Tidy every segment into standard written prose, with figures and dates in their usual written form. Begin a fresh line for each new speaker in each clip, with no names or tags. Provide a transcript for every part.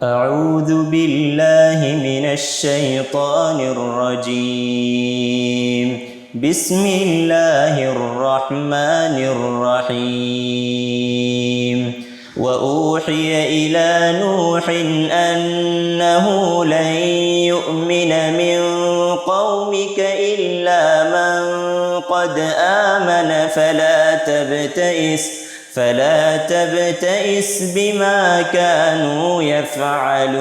أعوذ بالله من الشيطان الرجيم. بسم الله الرحمن الرحيم. وأوحي إلى نوح أنه لن يؤمن من قومك إلا من قد آمن فلا تبتئس بما كانوا يفعلون.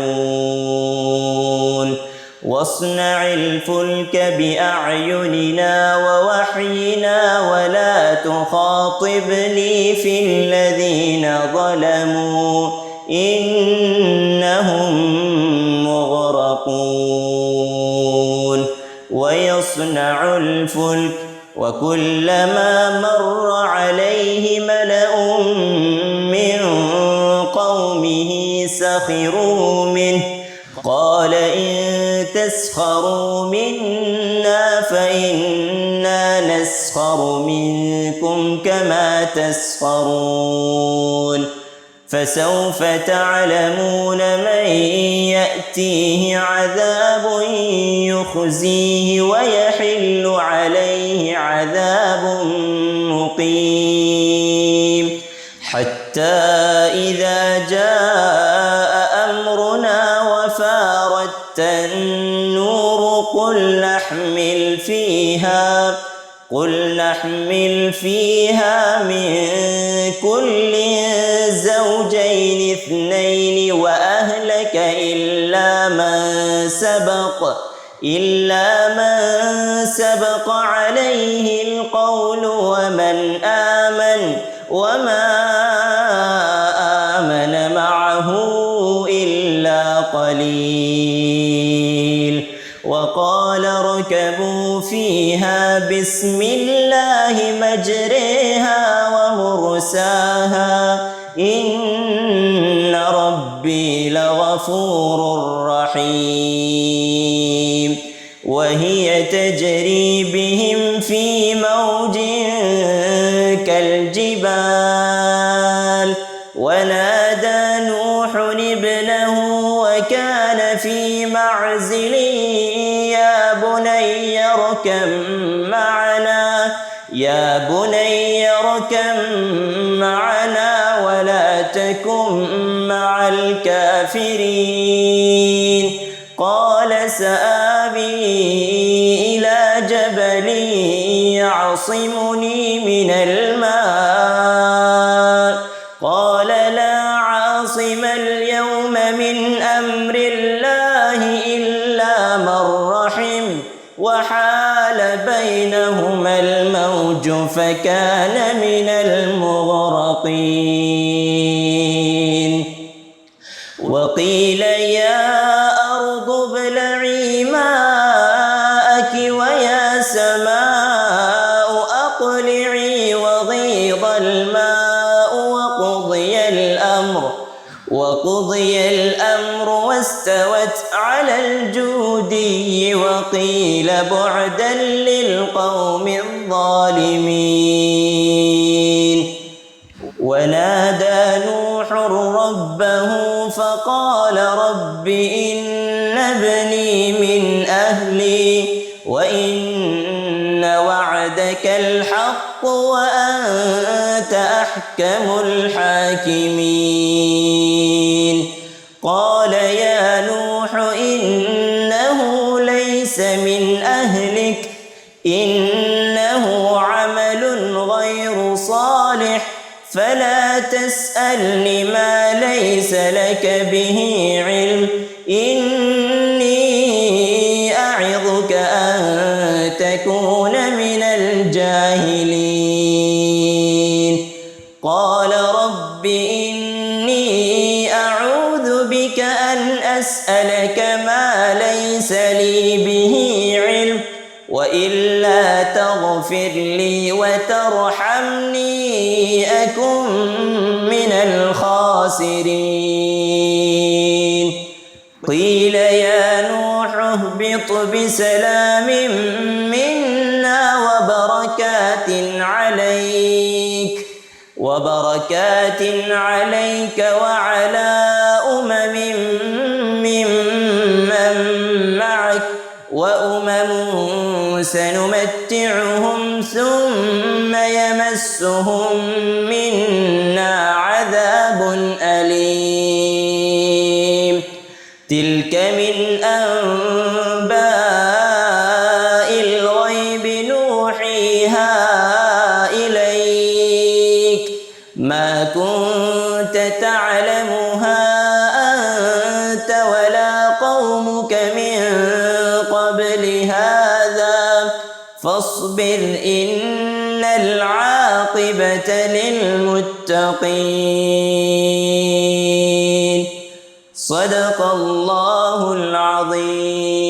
واصنع الفلك بأعيننا ووحينا ولا تخاطبني في الذين ظلموا إنهم مغرقون. ويصنع الفلك وكلما مر عليه ملأ من قومه سخروا منه قال إن تسخروا منا فإنا نسخر منكم كما تسخرون. فسوف تعلمون من يأتيه عذاب يخزيه ويحل عليه عذاب مقيم. حتى إذا جاء أمرنا وفارت النور قل نحمل فيها من كل زوجين اثنين وأهلك إلا من سبق عليه القول وما آمن معه إلا قليل. وقال اركبوا فيها بسم الله مجريها ومرساها إن ربي لغفور رحيم. وهي تجري بهم في موج كالجبال ونادى نوح ابنه وكان في معزل يا بني اركب معنا ولا تكن مع الكافرين. قال سآوي إلى جبل يعصمني من الماء قال لا عاصم اليوم من أمر الله إلا من رحم وحال بينهما الموج فكان من المغرقين. وقيل يا أرض ابلعي ماءك ويا سماء أقلعي وغيض الماء وقضي الأمر واستوت على الجودي وقيل بعدا للقوم الظالمين. ونادى نوح ربه فقال رب إن ابني من أهلي وإن وعدك الحق وأنت أحكم الحاكمين. قال يا نوح إنه ليس من أهلك إنه عمل غير صالح فلا تسألني ما ليس لك به علم إني أعظك أن تكون من الجاهلين. قال رب إني أعوذ بك أن أسألك ما ليس لي به علم وإلا تغفر لي وترحمني أكن من الخاسرين. قيل يا نوح اهبط بسلام منا وبركات عليك وعلى أمم ممن معك وأمم سنمتعهم ثم يمسهم منا عذاب أليم تلك من أنباء الغيب نوحيها إليك ما كنت تعلمها أنت ولا قومك من قبل هذا فاصبر إن العاقبة للمتقين صدق الله العظيم.